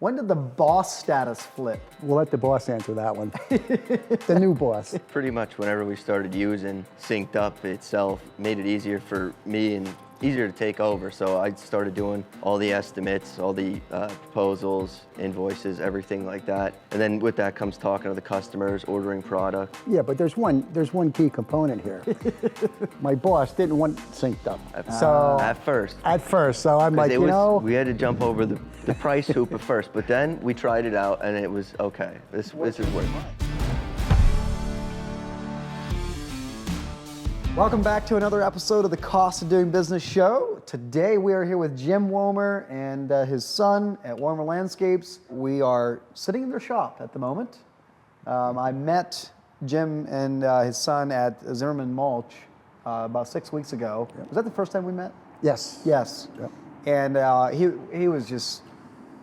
When did the boss status flip? We'll let the boss answer that one. The new boss. Pretty much whenever we started using SynkedUP itself, made it easier for me and easier to take over. So I started doing all the estimates, all the proposals, invoices, everything like that. And then with that comes talking to the customers, ordering product. Yeah, but there's one key component here. My boss didn't want SynkedUp. At first. So I'm like, we had to jump over the price hoop at first, but then we tried it out and it was okay. This is worth it. Welcome back to another episode of the Cost of Doing Business show. Today we are here with Jim Womer and his son at Womer Landscapes. We are sitting in their shop at the moment. I met Jim and his son at Zimmerman Mulch about 6 weeks ago. Yep. Was that the first time we met? Yes. Yes. Yep. And he was just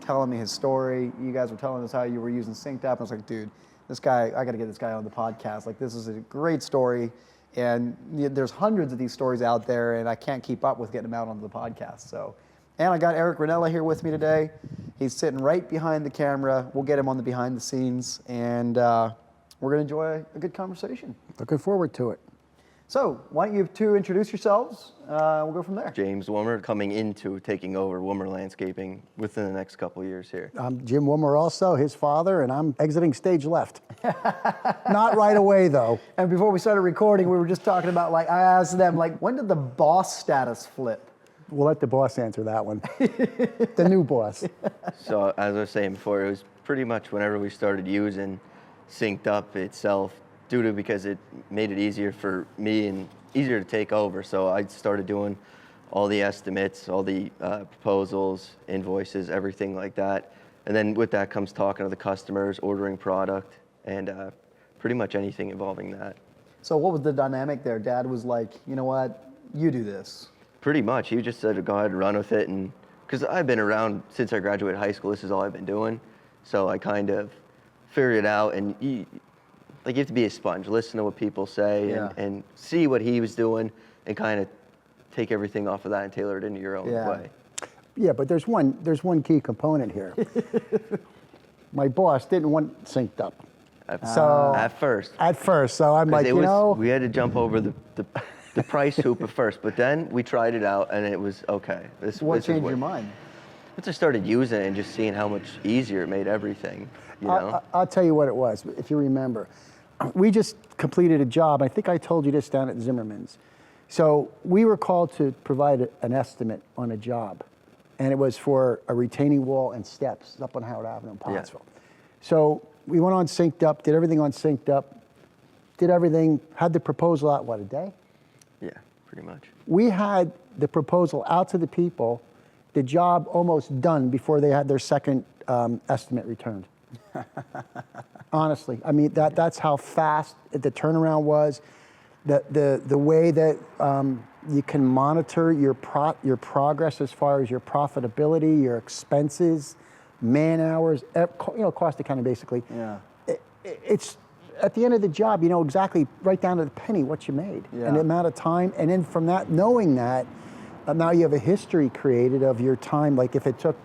telling me his story. You guys were telling us how you were using SynkedUp. I was like, dude, this guy, I got to get this guy on the podcast. Like, this is a great story. And there's hundreds of these stories out there, and I can't keep up with getting them out onto the podcast. So, and I got Eric Ranella here with me today. He's sitting right behind the camera. We'll get him on the behind the scenes, and we're going to enjoy a good conversation. Looking forward to it. So, why don't you two introduce yourselves? We'll go from there. James Womer, coming into taking over Womer Landscaping within the next couple of years here. I'm Jim Womer, also his father, and I'm exiting stage left. Not right away, though. And before we started recording, we were just talking about, like, I asked them, like, when did the boss status flip? We'll let the boss answer that one. The new boss. So, as I was saying before, it was pretty much whenever we started using SynkedUP itself, because it made it easier for me and easier to take over. So I started doing all the estimates, all the proposals, invoices, everything like that. And then with that comes talking to the customers, ordering product, and pretty much anything involving that. So what was the dynamic there? Dad was like, you know what, you do this. Pretty much. He just said to go ahead and run with it. And because I've been around since I graduated high school, this is all I've been doing. So I kind of figured it out. And you have to be a sponge, listen to what people say, and see what he was doing, and kind of take everything off of that and tailor it into your own way. Yeah, but there's one key component here. My boss didn't want SynkedUp. At first. So I'm like, we had to jump over the price hoop at first, but then we tried it out and it was okay. What changed your mind? Once I started using it and just seeing how much easier it made everything, I'll tell you what it was, if you remember. We just completed a job. I think I told you this down at Zimmerman's. So we were called to provide an estimate on a job, and it was for a retaining wall and steps up on Howard Avenue in Pottsville. Yeah. So we went on SynkedUP, did everything on SynkedUP, had the proposal out, a day? Yeah, pretty much. We had the proposal out to the people, the job almost done before they had their second estimate returned. Honestly, I mean, that's how fast the turnaround was. The way that you can monitor your progress as far as your profitability, your expenses, man hours, cost accounting basically. Yeah. It's at the end of the job, you know exactly right down to the penny what you made and the amount of time, and then from that, knowing that, now you have a history created of your time. Like if it took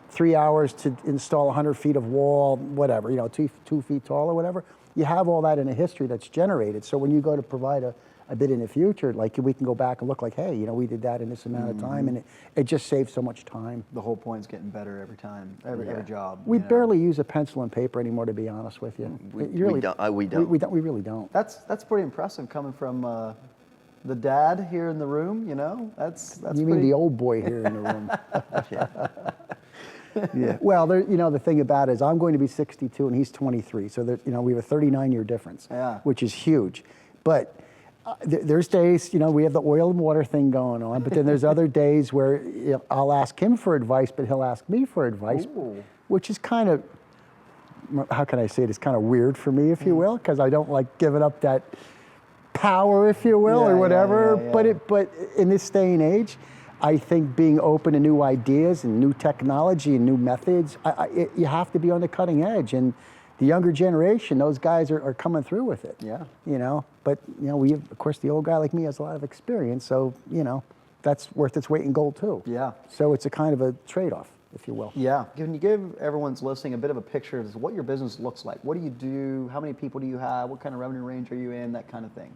3 hours to install 100 feet of wall, whatever, 2 feet tall or whatever, you have all that in a history that's generated. So when you go to provide a bid in the future, like we can go back and look like, hey, we did that in this amount of time, and it just saves so much time. The whole point's getting better every time, every job. We barely use a pencil and paper anymore, to be honest with you. We don't. We really don't. That's pretty impressive coming from the dad here in the room. That's. You mean the old boy here in the room? Yeah. Well, the thing about it is I'm going to be 62 and he's 23, so we have a 39-year difference, which is huge. But there's days, we have the oil and water thing going on, but then there's other days where I'll ask him for advice, but he'll ask me for advice, which is kind of, how can I say it? It's kind of weird for me, if you will, because I don't like giving up that power, if you will, or whatever. But in this day and age, I think being open to new ideas and new technology and new methods, you have to be on the cutting edge. And the younger generation, those guys are coming through with it. Yeah. But we have, of course, the old guy like me has a lot of experience, so that's worth its weight in gold too. Yeah. So it's a kind of a trade-off. if you will. Yeah. Can you give everyone's listening a bit of a picture of what your business looks like? What do you do? How many people do you have? What kind of revenue range are you in? That kind of thing.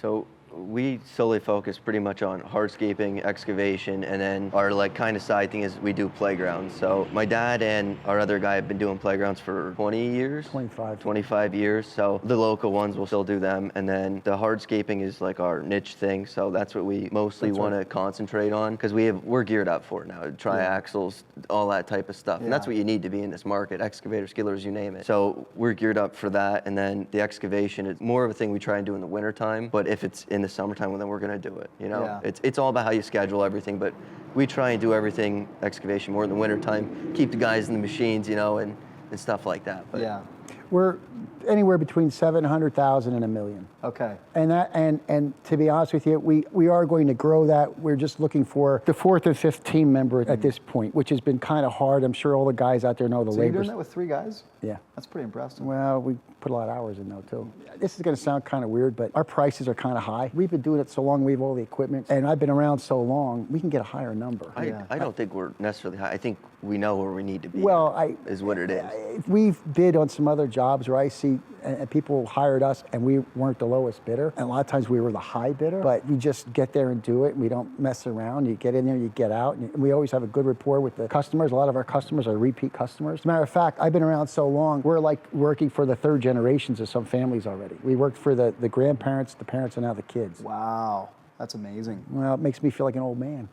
So we solely focus pretty much on hardscaping, excavation, and then our like kind of side thing is we do playgrounds. So my dad and our other guy have been doing playgrounds for 20 years. 25 years. So the local ones will still do them. And then the hardscaping is like our niche thing. So that's what we mostly want to concentrate on because we're geared up for it now. Triaxles, all that type of stuff. And that's what you need to be in this market. Excavators, skillers, you name it. So we're geared up for that. And then the excavation is more of a thing we try and do in the wintertime. But if it's in the summertime, well, then we're going to do it. You know, it's all about how you schedule everything. But we try and do everything excavation more in the wintertime. Keep the guys in the machines, you know, and stuff like that. But we're anywhere between 700,000 and $1 million. Okay. And that, and to be honest with you, we are going to grow that. We're just looking for the 4th and 5th team member at this point, which has been kind of hard. I'm sure all the guys out there know the labor. So you're doing that with 3 guys? Yeah. That's pretty impressive. Well, we put a lot of hours in though too. This is going to sound kind of weird, but our prices are kind of high. We've been doing it so long, we have all the equipment, and I've been around so long, we can get a higher number. I don't think we're necessarily high. I think we know where we need to be. Well, is what it is. We've bid on some other jobs where I see and people hired us and we weren't the lowest bidder. And a lot of times we were the high bidder, but we just get there and do it. And we don't mess around. You get in there, you get out. And we always have a good rapport with the customers. A lot of our customers are repeat customers. As a matter of fact, I've been around so long, we're like working for the 3rd generations of some families already. We worked for the grandparents, the parents, and now the kids. Wow. That's amazing. Well, it makes me feel like an old man.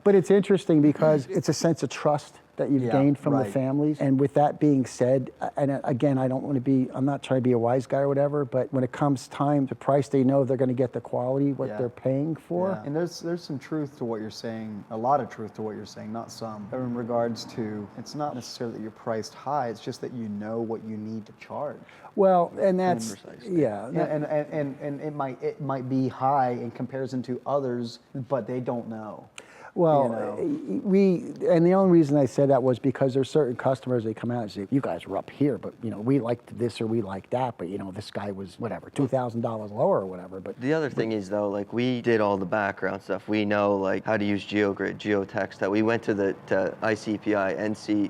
But it's interesting because it's a sense of trust that you've gained from the families. And with that being said, and again, I'm not trying to be a wise guy or whatever, but when it comes time to price, they know they're going to get the quality, what they're paying for. Yeah. And there's some truth to what you're saying, a lot of truth to what you're saying, not some. In regards to, it's not necessarily that you're priced high, it's just that you know what you need to charge. Well, and that's, and it might be high in comparison to others, but they don't know. Well, and the only reason I said that was because there's certain customers, they come out and say, you guys were up here, but you know, we liked this or we liked that, but you know, this guy was whatever, $2,000 lower or whatever. But the other thing is though, like we did all the background stuff. We know like how to use GeoGrid, geotech stuff. We went to the ICPI,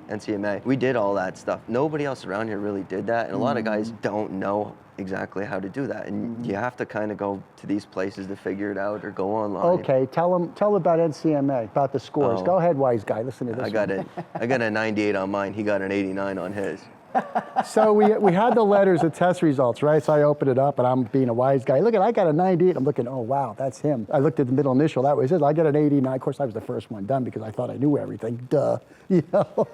NCMA. We did all that stuff. Nobody else around here really did that, and a lot of guys don't know exactly how to do that, and you have to kind of go to these places to figure it out or go online. Okay, tell about NCMA, about the scores. Go ahead, wise guy, listen to this. I got a 98 on mine. He got an 89 on his. So we had the letters of test results, right? So I opened it up and I'm being a wise guy. Look, I got a 98. I'm looking, oh wow, that's him. I looked at the middle initial, that was it. I got an 89. Of course, I was the first one done because I thought I knew everything. Duh, you know.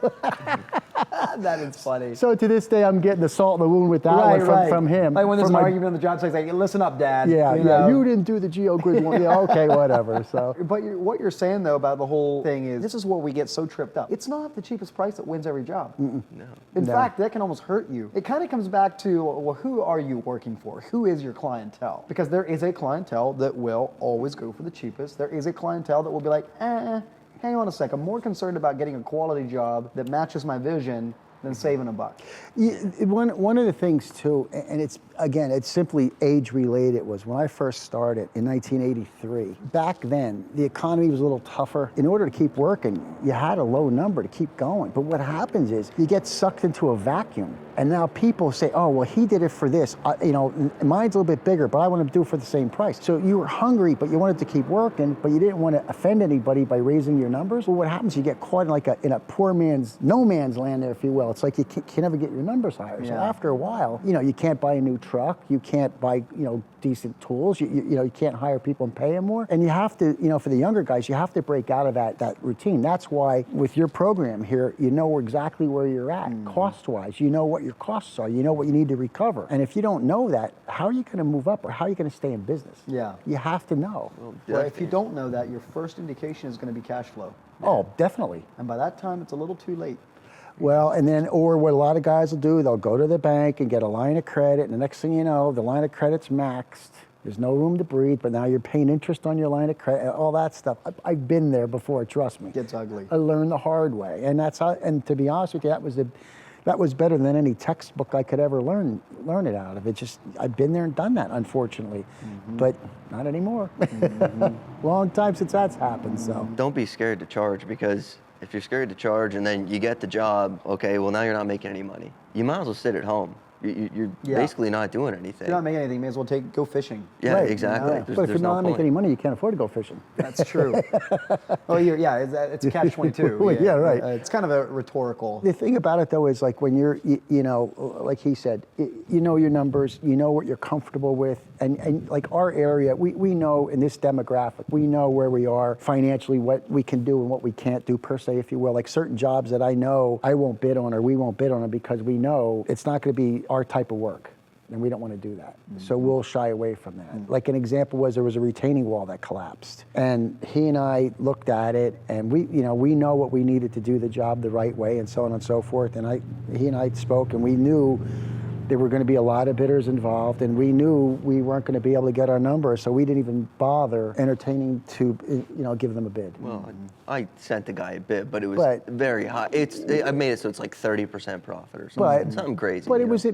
That is funny. So to this day, I'm getting the salt in the wound with that one from him. Like when there's an argument on the job site, it's like, listen up, Dad. You didn't do the GeoGrid one. Yeah, okay, whatever. So, but what you're saying though about the whole thing is, this is where we get so tripped up. It's not the cheapest price that wins every job. No. In fact, that can almost hurt you. It kind of comes back to, well, who are you working for? Who is your clientele? Because there is a clientele that will always go for the cheapest. There is a clientele that will be like, hang on a sec. I'm more concerned about getting a quality job that matches my vision than saving a buck. One of the things too, and it's simply age related, was when I first started in 1983. Back then, the economy was a little tougher. In order to keep working, you had a low number to keep going. But what happens is you get sucked into a vacuum, and now people say, "Oh, well, he did it for this. Mine's a little bit bigger, but I want to do it for the same price." So you were hungry, but you wanted to keep working, but you didn't want to offend anybody by raising your numbers. Well, what happens? You get caught in a poor man's, no man's land, there, if you will. It's like you can never get your numbers higher. Yeah. So after a while, you can't buy a new truck, you can't buy decent tools, you can't hire people and pay them more, and you have to, for the younger guys, you have to break out of that routine. That's why with your program here, you know exactly where you're at cost-wise. You know what your costs are. You know what you need to recover. And if you don't know that, how are you going to move up, or how are you going to stay in business? Yeah, you have to know. Well, if you don't know that, your first indication is going to be cash flow. Oh, definitely. And by that time, it's a little too late. Well, and then, or what a lot of guys will do, they'll go to the bank and get a line of credit, and the next thing you know, the line of credit's maxed. There's no room to breathe, but now you're paying interest on your line of credit, all that stuff. I've been there before, trust me. It gets ugly. I learned the hard way, and that's how. And to be honest with you, that was better than any textbook I could ever learn it out of. It just, I've been there and done that, unfortunately, but not anymore. Long time since that's happened, so. Don't be scared to charge, because if you're scared to charge and then you get the job, okay, well now you're not making any money. You might as well sit at home. You're basically not doing anything. If you're not making anything, you may as well go fishing. Yeah, Right. exactly. Yeah. But if you're not making any money, you can't afford to go fishing. That's true. Oh, it's a catch-22. Yeah, right. It's kind of a rhetorical. The thing about it, though, is like when you're, you know, like he said, you know your numbers, you know what you're comfortable with, and like our area, we know in this demographic, we know where we are financially, what we can do and what we can't do per se, if you will. Like certain jobs that I know I won't bid on or we won't bid on them because we know it's not going to be our type of work. And we don't want to do that. So we'll shy away from that. Like an example was there was a retaining wall that collapsed. And he and I looked at it, and we know what we needed to do the job the right way and so on and so forth. And he and I spoke, and we knew there were going to be a lot of bidders involved, and we knew we weren't going to be able to get our numbers, so we didn't even bother entertaining to, give them a bid. Well, I sent the guy a bid, but it was very high. I made it so it's like 30% profit or something. Something crazy. But it was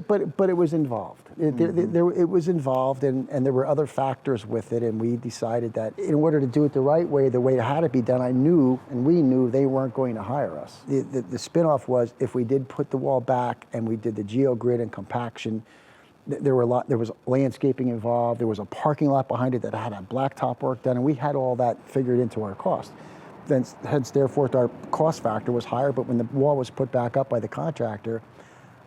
involved. It was involved, and there were other factors with it, and we decided that in order to do it the way it had to be done, we knew they weren't going to hire us. The spinoff was if we did put the wall back and we did the geogrid and compaction. There was landscaping involved. There was a parking lot behind it that had a blacktop work done, and we had all that figured into our cost. Hence, therefore, our cost factor was higher. But when the wall was put back up by the contractor,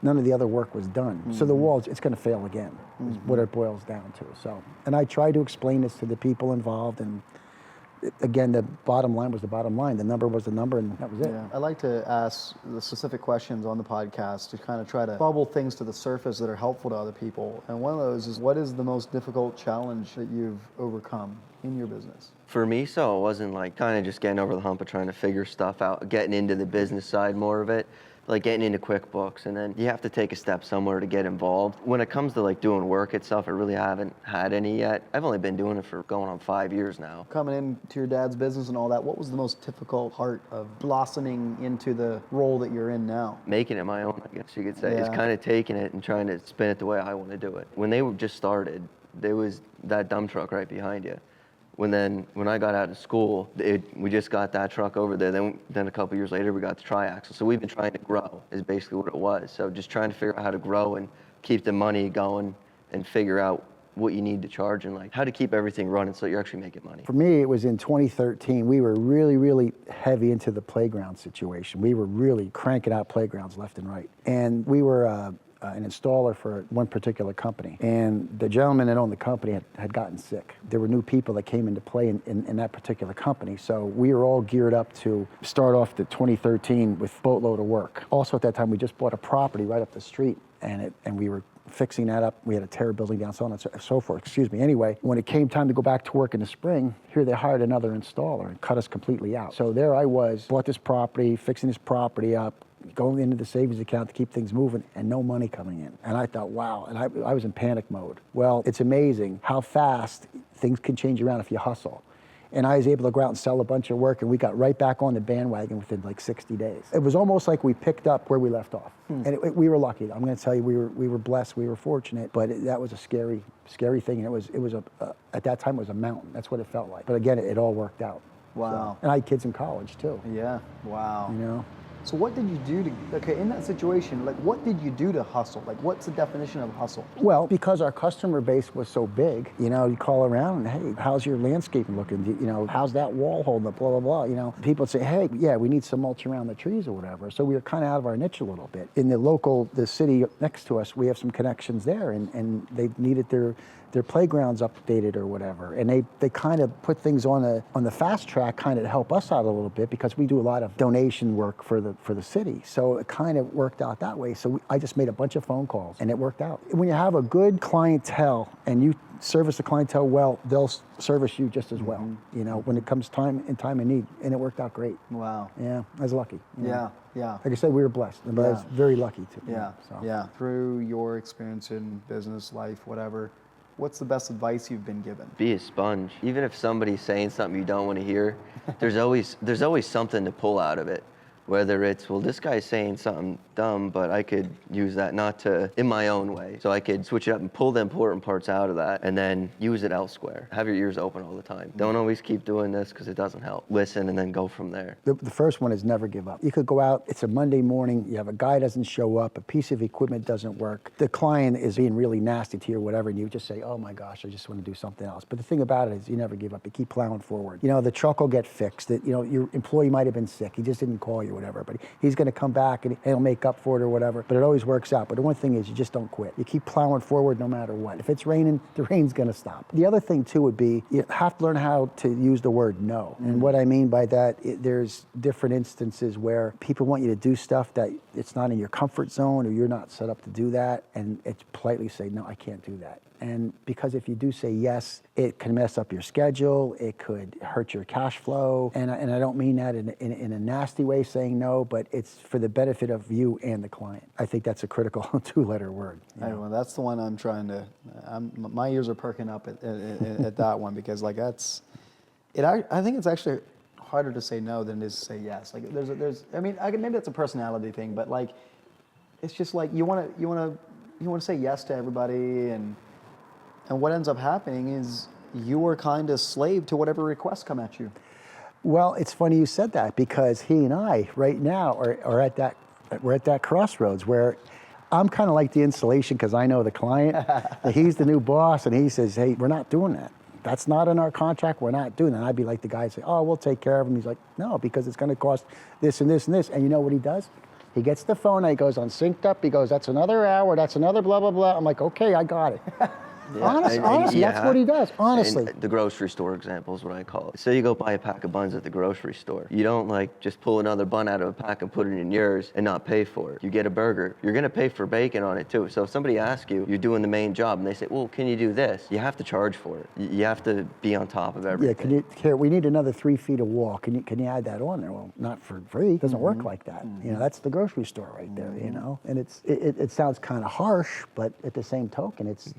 none of the other work was done. So the wall, it's going to fail again. Is what it boils down to. So, and I tried to explain this to the people involved, and again, the bottom line was the bottom line. The number was the number, and that was it. Yeah. I like to ask the specific questions on the podcast to kind of try to bubble things to the surface that are helpful to other people. And one of those is, what is the most difficult challenge that you've overcome in your business? For me, so it wasn't like kind of just getting over the hump of trying to figure stuff out, getting into the business side more of it, like getting into QuickBooks, and then you have to take a step somewhere to get involved. When it comes to like doing work itself, I really haven't had any yet. I've only been doing it for going on 5 years now. Coming into your dad's business and all that, what was the most difficult part of blossoming into the role that you're in now? Making it my own, I guess you could say. It's kind of taking it and trying to spin it the way I want to do it. When they just started, there was that dump truck right behind you. When I got out of school, we just got that truck over there. Then a couple years later, we got the tri-axle. So we've been trying to grow, is basically what it was. So just trying to figure out how to grow and keep the money going and figure out what you need to charge and like how to keep everything running so you're actually making money. For me, it was in 2013. We were really, really heavy into the playground situation. We were really cranking out playgrounds left and right. And we were an installer for one particular company. And the gentleman that owned the company had gotten sick. There were new people that came into play in that particular company. So we were all geared up to start off the 2013 with boatload of work. Also at that time, we just bought a property right up the street, and we were fixing that up. We had a terror building down, so on and so forth. Anyway, when it came time to go back to work in the spring, here they hired another installer and cut us completely out. So there I was, bought this property, fixing this property up, going into the savings account to keep things moving, and no money coming in. And I thought, wow, and I was in panic mode. Well, it's amazing how fast things can change around if you hustle. And I was able to go out and sell a bunch of work, and we got right back on the bandwagon within like 60 days. It was almost like we picked up where we left off. And we were lucky. I'm going to tell you, we were blessed, we were fortunate, but that was a scary thing. And it was at that time, it was a mountain. That's what it felt like. But again, it all worked out. Wow. So, and I had kids in college too. Yeah, wow. So what did you do in that situation, like what did you do to hustle? Like what's the definition of hustle? Well, because our customer base was so big, you call around and, hey, how's your landscaping looking? How's that wall holding up, blah, blah, blah. People would say, hey, yeah, we need some mulch around the trees or whatever. So we were kind of out of our niche a little bit. In the city next to us, we have some connections there, and they needed their playgrounds updated or whatever. And they kind of put things on the fast track kind of to help us out a little bit, because we do a lot of donation work for the city. So it kind of worked out that way. So I just made a bunch of phone calls, and it worked out. When you have a good clientele and you service the clientele well, they'll service you just as well, when it comes time of need. And it worked out great. Wow. Yeah, I was lucky. Yeah. Like I said, we were blessed, but I was very lucky too. Yeah. Through your experience in business, life, whatever, what's the best advice you've been given? Be a sponge. Even if somebody's saying something you don't want to hear, there's always something to pull out of it. Whether it's, well, this guy's saying something dumb, but I could use that not to, in my own way. So I could switch it up and pull the important parts out of that and then use it elsewhere. Have your ears open all the time. Don't always keep doing this because it doesn't help. Listen and then go from there. The first one is never give up. You could go out, it's a Monday morning, you have a guy doesn't show up, a piece of equipment doesn't work, the client is being really nasty to you or whatever, and you just say, oh my gosh, I just want to do something else. But the thing about it is you never give up. You keep plowing forward. You know, the truck will get fixed. You know, your employee might have been sick. He just didn't call you or whatever, but he's going to come back and he'll make up for it or whatever. But it always works out. But the one thing is you just don't quit. You keep plowing forward no matter what. If it's raining, the rain's going to stop. The other thing too would be you have to learn how to use the word no. And what I mean by that, there's different instances where people want you to do stuff that it's not in your comfort zone or you're not set up to do that, and it's politely say, no, I can't do that. And because if you do say yes, it can mess up your schedule, it could hurt your cash flow, and I don't mean that in a nasty way saying no, but it's for the benefit of you and the client. I think that's a critical two-letter word. Well, that's the one I'm trying to, my ears are perking up at that one, because like I think it's actually harder to say no than it is to say yes. Like I mean, maybe that's a personality thing, but like, it's just like you want to say yes to everybody, and what ends up happening is you are kind of slave to whatever requests come at you. Well, it's funny you said that, because he and I right now are at that crossroads where I'm kind of like the installation, because I know the client, that he's the new boss, and he says, hey, we're not doing that. That's not in our contract, we're not doing that. And I'd be like the guy say, oh, we'll take care of him. He's like, no, because it's gonna cost this and this and this. And you know what he does? He gets the phone, and he goes on SynkedUP, he goes, that's another hour, that's another blah, blah, blah. I'm like, okay, I got it. Yeah, honestly, that's what he does, honestly. And the grocery store example is what I call it. Say you go buy a pack of buns at the grocery store. You don't like just pull another bun out of a pack and put it in yours and not pay for it. You get a burger. You're going to pay for bacon on it too. So if somebody asks you, you're doing the main job, and they say, well, can you do this? You have to charge for it. You have to be on top of everything. Yeah, we need another 3 feet of wall. Can you add that on there? Well, not for free. It doesn't work like that. You know, that's the grocery store right there, you know? And it sounds kind of harsh, but at the same token, it's...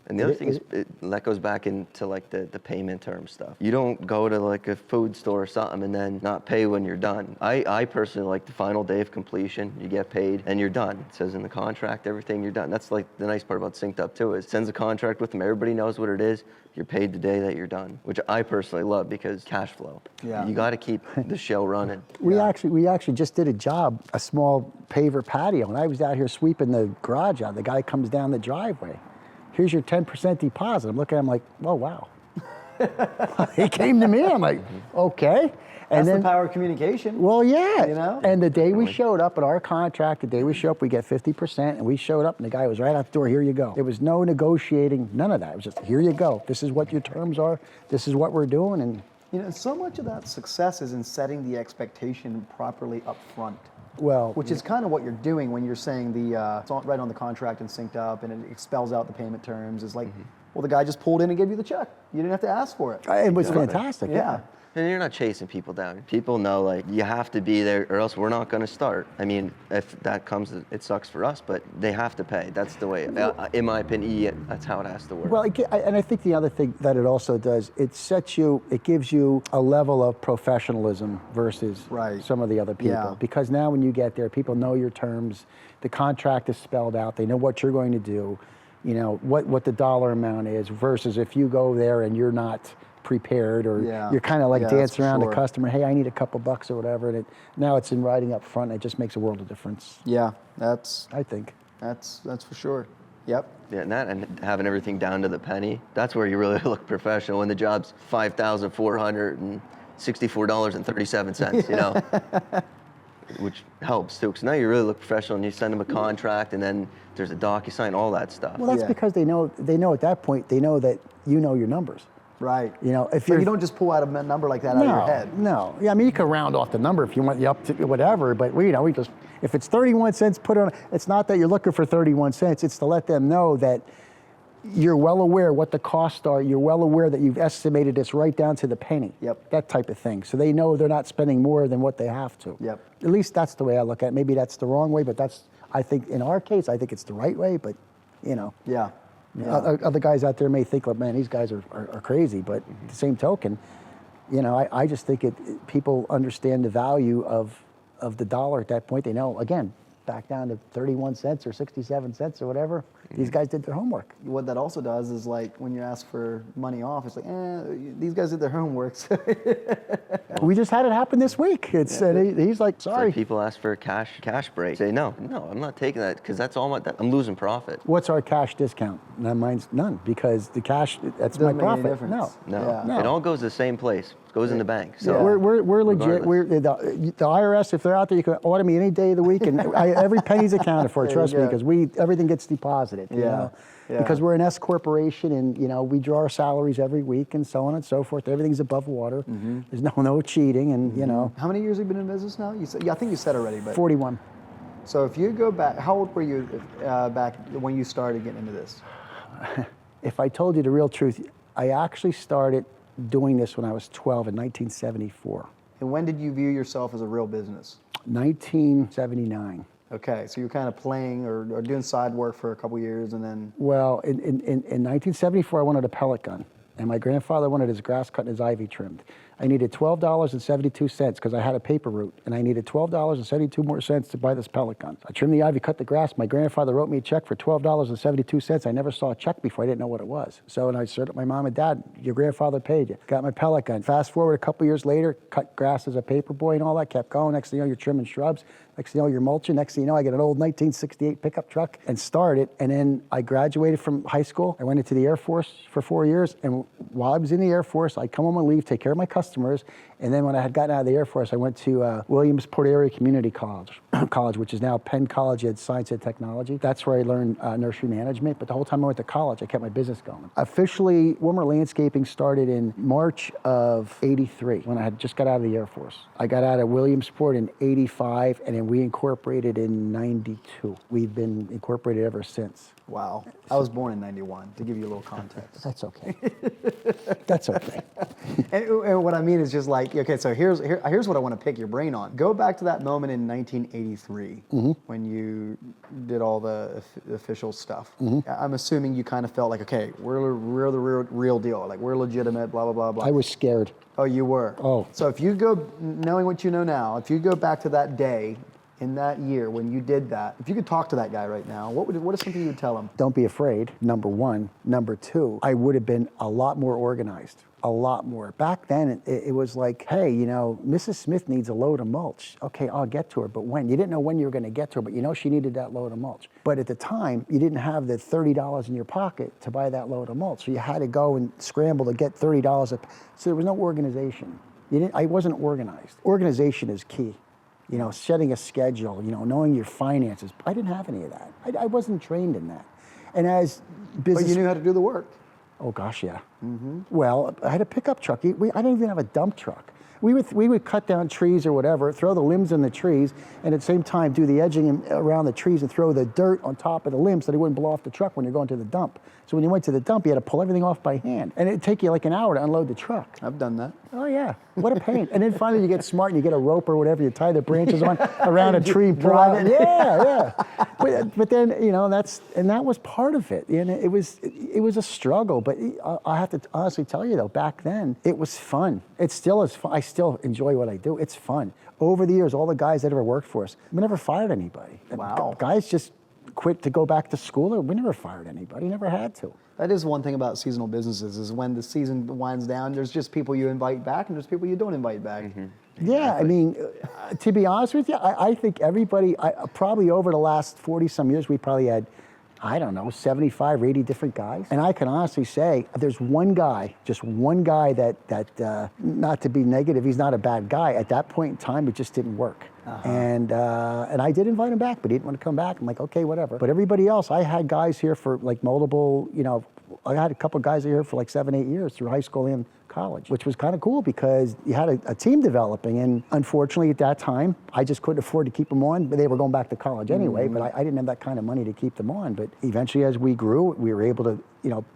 And the other thing is, that goes back into like the payment term stuff. You don't go to like a food store or something and then not pay when you're done. I personally like the final day of completion, you get paid and you're done. It says in the contract, everything, you're done. That's like the nice part about SynkedUP too, is it sends a contract with them, everybody knows what it is, you're paid the day that you're done, which I personally love because cash flow. Yeah. You got to keep the show running. We actually just did a job, a small paver patio, and I was out here sweeping the garage out. The guy comes down the driveway. Here's your 10% deposit. I'm looking at him like, oh, wow. He came to me, I'm like, okay. And that's the power of communication. Well, yeah. You know? And the day we showed up at our contract, the day we show up, we get 50%, and we showed up, and the guy was right out the door, here you go. There was no negotiating, none of that. It was just, here you go. This is what your terms are. This is what we're doing. And you know, so much of that success is in setting the expectation properly up front. Well, which is kind of what you're doing when you're saying it's right on the contract and SynkedUP, and it spells out the payment terms. It's like, well, the guy just pulled in and gave you the check. You didn't have to ask for it. It was fantastic. Yeah. And you're not chasing people down. People know, like, you have to be there or else we're not going to start. I mean, if that comes, it sucks for us, but they have to pay. That's the way, in my opinion, that's how it has to work. Well, and I think the other thing that it also does, it gives you a level of professionalism versus some of the other people. Yeah. Because now when you get there, people know your terms, the contract is spelled out, they know what you're going to do, you know, what the dollar amount is, versus if you go there and you're not prepared, or you're kind of like dancing around the customer, hey, I need a couple bucks or whatever, and now it's in writing up front, and it just makes a world of difference. Yeah, I think. That's for sure. Yep. Yeah, and having everything down to the penny, that's where you really look professional, when the job's $5,464.37, you know, which helps too, because now you really look professional, and you send them a contract, and then there's a DocuSign, all that stuff. Well, that's because they know at that point, they know that you know your numbers. Right. You know, if you don't just pull out a number like that out of your head. No. Yeah, I mean, you can round off the number if you want you up to whatever, but we just, if it's 31 cents, put it on. It's not that you're looking for 31 cents. It's to let them know that you're well aware what the costs are. You're well aware that you've estimated it's right down to the penny. Yep. That type of thing. So they know they're not spending more than what they have to. Yep. At least that's the way I look at it. Maybe that's the wrong way, but I think in our case, I think it's the right way, but, you know. Yeah. Other guys out there may think, like, man, these guys are crazy, but at the same token, you know, I just think people understand the value of of the dollar at that point. They know, again, back down to 31 cents or 67 cents or whatever. These guys did their homework. What that also does is like when you ask for money off, it's like, these guys did their homework. We just had it happen this week. It's he's like, sorry. Like people ask for a cash break. Say no, I'm not taking that because that's all I'm losing profit. What's our cash discount? Mine's none, because the cash, that's my profit. No. It all goes to the same place. It goes in the bank. So we're legit. We're the IRS. If they're out there, you can audit me any day of the week, and every penny's accounted for. Trust me, because everything gets deposited. You know? Because we're an S corporation, and we draw our salaries every week, and so on and so forth. Everything's above water. There's no cheating, and How many years have you been in business now? You said, I think you said already, but 41. So if you go back, how old were you back when you started getting into this? If I told you the real truth, I actually started doing this when I was 12 in 1974. And when did you view yourself as a real business? 1979. Okay, so you were kind of playing or doing side work for a couple years, and then... Well, in 1974, I wanted a pellet gun, and my grandfather wanted his grass cut and his ivy trimmed. I needed $12.72 because I had a paper route, and I needed $12.72 more to buy this pellet gun. I trimmed the ivy, cut the grass. My grandfather wrote me a check for $12.72. I never saw a check before. I didn't know what it was. So, and I said to my mom and dad, your grandfather paid you. Got my pellet gun. Fast forward a couple years later, cut grass as a paper boy and all that, kept going. Next thing you know, you're trimming shrubs. Next thing you know, you're mulching. Next thing you know, I get an old 1968 pickup truck and started. And then I graduated from high school. I went into the Air Force for 4 years. And while I was in the Air Force, I'd come home on leave, take care of my customers. And then when I had gotten out of the Air Force, I went to Williamsport Area Community College, which is now Penn College of Science and Technology. That's where I learned nursery management. But the whole time I went to college, I kept my business going. Officially, Womer Landscaping started in March of '83 when I had just got out of the Air Force. I got out of Williamsport in '85, and then we incorporated in '92. We've been incorporated ever since. Wow. I was born in '91, to give you a little context. That's okay. That's okay. And what I mean is just like, okay, so here's what I want to pick your brain on. Go back to that moment in 1983 when you did all the official stuff. I'm assuming you kind of felt like, okay, we're the real deal. Like, we're legitimate, blah, blah, blah, blah. I was scared. Oh, you were? Oh. So if you go, knowing what you know now, if you go back to that day, in that year when you did that, if you could talk to that guy right now, what is something you would tell him? Don't be afraid, number one. Number two, I would have been a lot more organized, a lot more. Back then, it was like, hey, Mrs. Smith needs a load of mulch. Okay, I'll get to her, but when? You didn't know when you were gonna get to her, but she needed that load of mulch. But at the time, you didn't have the $30 in your pocket to buy that load of mulch, so you had to go and scramble to get $30. So there was no organization. I wasn't organized. Organization is key. Setting a schedule, knowing your finances. I didn't have any of that. I wasn't trained in that. And as business... But you knew how to do the work. Oh, gosh, yeah. Well, I had a pickup truck. I didn't even have a dump truck. We would cut down trees or whatever, throw the limbs in the trees, and at the same time do the edging around the trees and throw the dirt on top of the limbs so they wouldn't blow off the truck when you're going to the dump. So when you went to the dump, you had to pull everything off by hand. And it'd take you like an hour to unload the truck. I've done that. Oh, yeah. What a pain. And then finally you get smart and you get a rope or whatever, you tie the branches on around a tree, pull out. Yeah. But then, that was part of it. And it was a struggle. But I have to honestly tell you, though, back then, it was fun. It still is fun. I still enjoy what I do. It's fun. Over the years, all the guys that ever worked for us, we never fired anybody. Wow. Guys just quit to go back to school, or we never fired anybody, never had to. That is one thing about seasonal businesses, is when the season winds down, there's just people you invite back and there's people you don't invite back. Yeah, I mean, to be honest with you, I think everybody, probably over the last 40-some years, we probably had, 75 or 80 different guys. And I can honestly say, there's one guy, just one guy that not to be negative, he's not a bad guy. At that point in time, it just didn't work. And I did invite him back, but he didn't want to come back. I'm like, okay, whatever. But everybody else, I had guys here for like multiple, I had a couple of guys here for like 7, 8 years through high school and college, which was kind of cool because you had a team developing. And unfortunately at that time, I just couldn't afford to keep them on, but they were going back to college anyway, but I didn't have that kind of money to keep them on. But eventually as we grew, we were able to,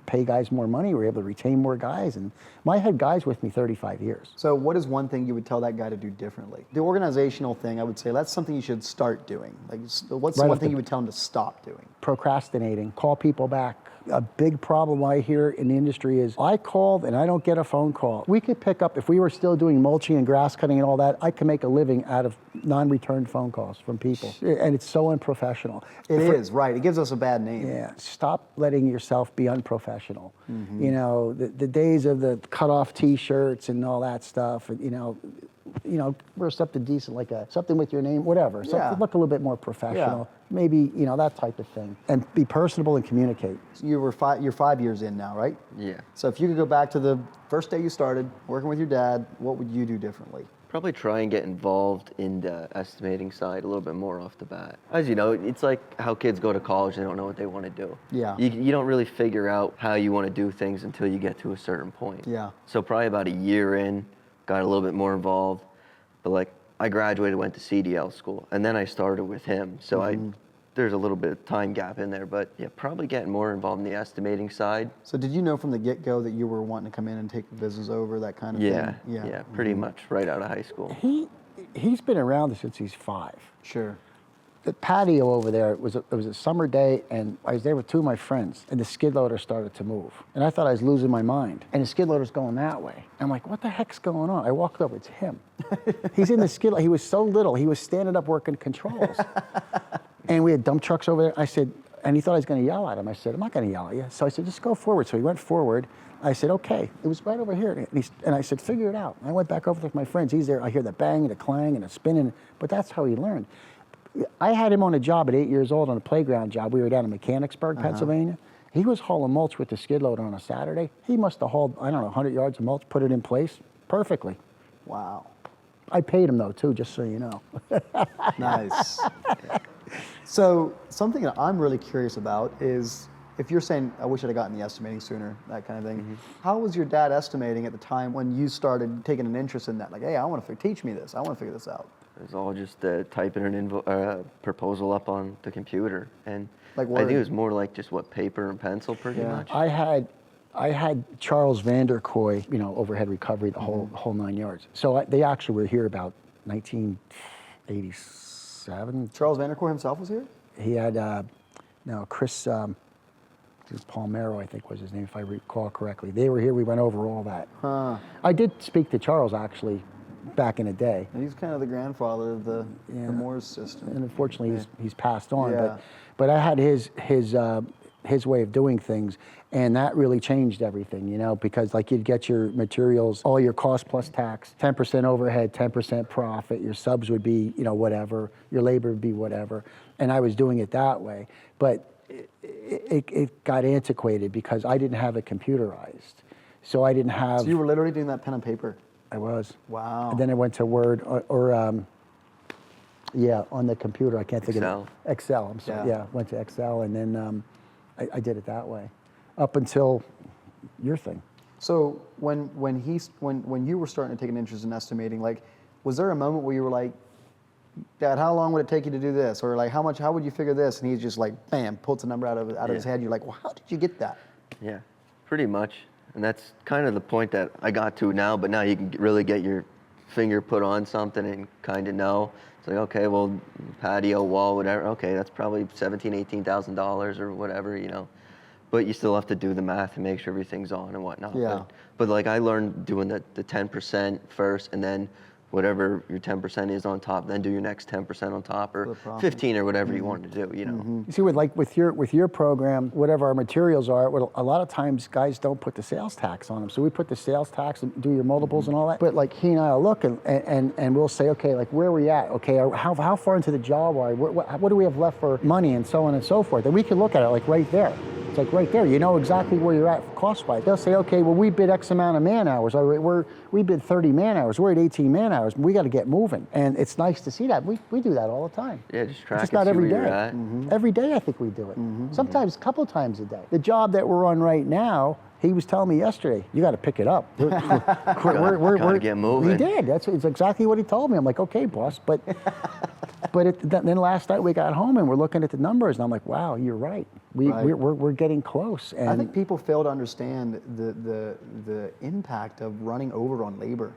pay guys more money. We were able to retain more guys. And I had guys with me 35 years. So what is one thing you would tell that guy to do differently? The organizational thing, I would say that's something you should start doing. Like, what's the one thing you would tell him to stop doing? Procrastinating, call people back. A big problem I hear in the industry is I called and I don't get a phone call. We could pick up, if we were still doing mulching and grass cutting and all that, I could make a living out of non-returned phone calls from people. And it's so unprofessional. It is, right. It gives us a bad name. Yeah, stop letting yourself be unprofessional. You know, the days of the cut-off T-shirts and all that stuff, and, you know, wear something decent, like something with your name, whatever. So look a little bit more professional. Maybe, you know, that type of thing. And be personable and communicate. So you're 5 years in now, right? Yeah. So if you could go back to the first day you started working with your dad, what would you do differently? Probably try and get involved in the estimating side a little bit more off the bat. As you know, it's like how kids go to college, they don't know what they want to do. Yeah. You don't really figure out how you want to do things until you get to a certain point. Yeah. So probably about a year in, got a little bit more involved. But like, I graduated, went to CDL school, and then I started with him. So there's a little bit of time gap in there, but yeah, probably getting more involved in the estimating side. So did you know from the get-go that you were wanting to come in and take the business over, that kind of thing? Yeah, pretty much right out of high school. He's been around since he's 5. Sure. The patio over there, it was a summer day, and I was there with 2 of my friends, and the skid loader started to move. And I thought I was losing my mind. And the skid loader's going that way. I'm like, what the heck's going on? I walked over, it's him. He's in the skid loader. He was so little, he was standing up working controls. And we had dump trucks over there. I said, and he thought I was going to yell at him. I said, I'm not going to yell at you. So I said, just go forward. So he went forward. I said, okay. It was right over here. And I said, figure it out. I went back over with my friends. He's there. I hear the bang and the clang and the spinning. But that's how he learned. I had him on a job at 8 years old, on a playground job. We were down in Mechanicsburg, Pennsylvania. He was hauling mulch with the skid loader on a Saturday. He must have hauled, I don't know, 100 yards of mulch, put it in place perfectly. Wow. I paid him, though, too, just so you know. Nice. So something that I'm really curious about is, if you're saying, I wish I'd have gotten the estimating sooner, that kind of thing, how was your dad estimating at the time when you started taking an interest in that? Like, hey, I want to teach me this. I want to figure this out. It was all just typing an proposal up on the computer. And Like I think Word? it was more like just paper and pencil pretty much. I had Charles Vanderkoy, you know, overhead recovery, the whole 9 yards. So they actually were here about 1987. Charles Vanderkoy himself was here? He had, Chris Palmero, I think was his name, if I recall correctly. They were here, we went over all that. Huh. I did speak to Charles, actually, back in the day. And he's kind of the grandfather of the Moore's system. And unfortunately, he's passed on. Yeah. But I had his way of doing things, and that really changed everything, you know, because like you'd get your materials, all your cost plus tax, 10% overhead, 10% profit, your subs would be, you know, whatever, your labor would be whatever, and I was doing it that way. But it got antiquated because I didn't have it computerized. So I didn't have... So you were literally doing that pen and paper? I was. Wow. And then I went to Word or on the computer. I can't think of it. Excel. I'm sorry. Yeah, went to Excel, and then I did it that way, up until your thing. So when you were starting to take an interest in estimating, like, was there a moment where you were like, Dad, how long would it take you to do this? Or like, how would you figure this? And he's just like, bam, pulls a number out of his head. You're like, well, how did you get that? Yeah, pretty much. And that's kind of the point that I got to now, but now you can really get your finger put on something and kind of know. It's like, okay, well, patio, wall, whatever, okay, that's probably $17,000, $18,000 or whatever, you know. But you still have to do the math and make sure everything's on and whatnot. Yeah. But like I learned doing the 10% first, and then whatever your 10% is on top, then do your next 10% on top, or 15 or whatever you want to do, you know. You see, with your program, whatever our materials are, a lot of times guys don't put the sales tax on them. So we put the sales tax and do your multiples and all that. But like he and I'll look and we'll say, okay, like where are we at? Okay, how far into the job are we? What do we have left for money and so on and so forth? And we can look at it like right there. It's like right there. You know exactly where you're at cost-wise. They'll say, okay, well, we bid X amount of man hours. We bid 30 man hours. We're at 18 man hours. We got to get moving. And it's nice to see that. We do that all the time. Yeah, just track Just it, not see every where day. you're at. Every day I think we do it. Sometimes a couple of times a day. The job that we're on right now, he was telling me yesterday, you got to pick it up. We're Gotta get moving. He did. It's exactly what he told me. I'm like, okay, boss. But then last night we got home and we're looking at the numbers and I'm like, wow, you're right. We're getting close. And I think people fail to understand the impact of running over on labor.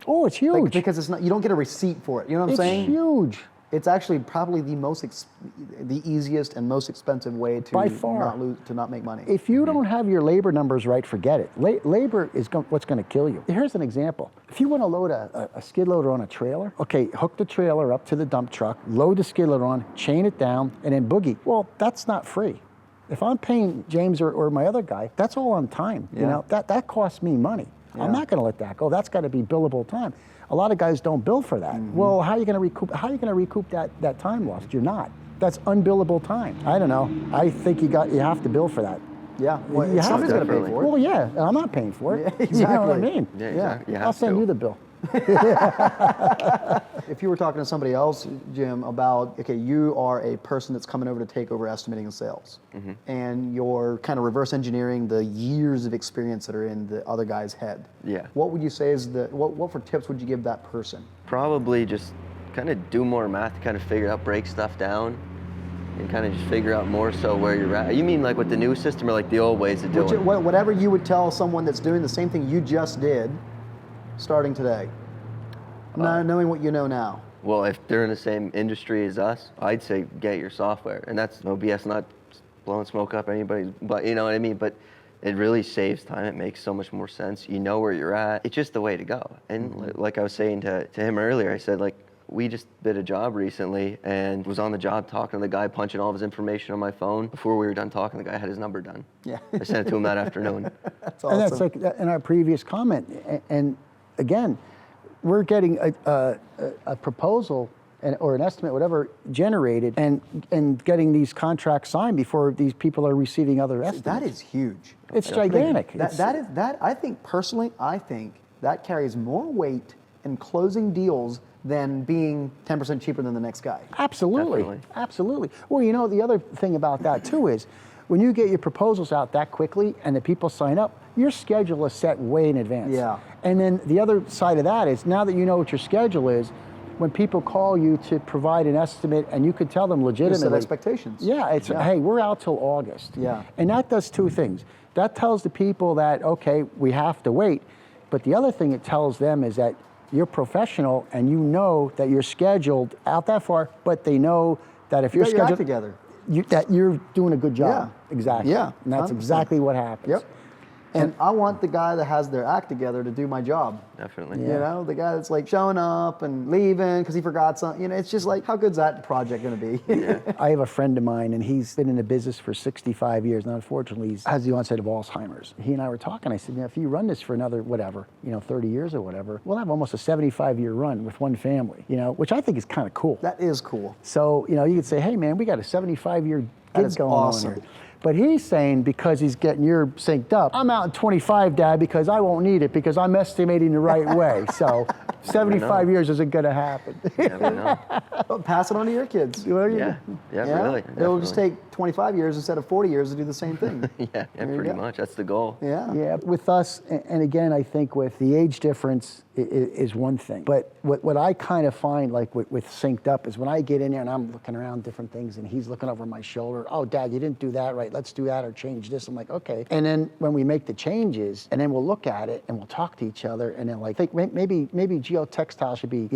Oh, it's huge. Like, because it's not, you don't get a receipt for it. You know what I'm saying? It's huge. It's actually probably the easiest and most expensive way to By far. not make money. If you don't have your labor numbers right, forget it. Labor is what's going to kill you. Here's an example. If you want to load a skid loader on a trailer, okay, hook the trailer up to the dump truck, load the skid loader on, chain it down, and then boogie. Well, that's not free. If I'm paying James or my other guy, that's all on time. You know, that costs me money. I'm not going to let that go. That's got to be billable time. A lot of guys don't bill for that. Well, how are you going to recoup that time lost? You're not. That's unbillable time. I don't know. I think you have to bill for that. Yeah, well, You have somebody's to. going to pay for it. Well, yeah, I'm not paying for it. Yeah, You know what I exactly. mean? Yeah, exactly. You have I'll send to. you the bill. If you were talking to somebody else, Jim, about, okay, you are a person that's coming over to take over estimating and sales, and you're kind of reverse engineering the years of experience that are in the other guy's head. Yeah. What would you say is what for tips would you give that person? Probably just kind of do more math, kind of figure out, break stuff down, and kind of just figure out more so where you're at. You mean like with the new system or like the old ways of doing it? Whatever you would tell someone that's doing the same thing you just did, starting today, not knowing what you know now. Well, if they're in the same industry as us, I'd say get your software. And that's no BS, not blowing smoke up anybody's, but you know what I mean? But it really saves time. It makes so much more sense. You know where you're at. It's just the way to go. And like I was saying to him earlier, I said, like, we just did a job recently and was on the job talking to the guy, punching all of his information on my phone. Before we were done talking, the guy had his number done. Yeah. I sent it to him that afternoon. That's awesome. And that's like in our previous comment. And again, we're getting a proposal or an estimate, whatever, generated and getting these contracts signed before these people are receiving other estimates. That is huge. It's gigantic. I think personally, that carries more weight in closing deals than being 10% cheaper than the next guy. Absolutely. Definitely. Absolutely. Well, you know, the other thing about that too is when you get your proposals out that quickly and the people sign up, your schedule is set way in advance. Yeah. And then the other side of that is now that you know what your schedule is, when people call you to provide an estimate and you could tell them legitimately. Set expectations. Yeah, it's, hey, we're out till August. Yeah. And that does two things. That tells the people that, okay, we have to wait. But the other thing it tells them is that you're professional and you know that you're scheduled out that far, but they know that if you're got your act scheduled together. that you're doing a good job. Yeah. Exactly. Yeah, And that's 100%. exactly what happens. Yep. And I want the guy that has their act together to do my job. Definitely. You know, the guy that's like showing up and leaving because he forgot something. You know, it's just like, how good's that project going to be? I have a friend of mine, and he's been in the business for 65 years. Now, unfortunately, he has the onset of Alzheimer's. He and I were talking. I said, if you run this for another, 30 years or whatever, we'll have almost a 75-year run with one family, which I think is kind of cool. That is cool. So, you could say, hey, man, we got a 75-year gig is going awesome. on here. But he's saying because he's getting your synced up, I'm out in 25, Dad, because I won't need it because I'm estimating the right way. So 75 years isn't going to happen. You never know. Pass it on to your kids. Yeah, really. It'll just definitely. take 25 years instead of 40 years to do the same thing. Yeah, pretty much. That's the goal. Yeah. Yeah, with us, and again, I think with the age difference is one thing. But what I kind of find, like with SynkedUP, is when I get in there and I'm looking around different things and he's looking over my shoulder, oh, Dad, you didn't do that right. Let's do that or change this. I'm like, okay. And then when we make the changes, and then we'll look at it and we'll talk to each other and then like, think maybe geotextile should be,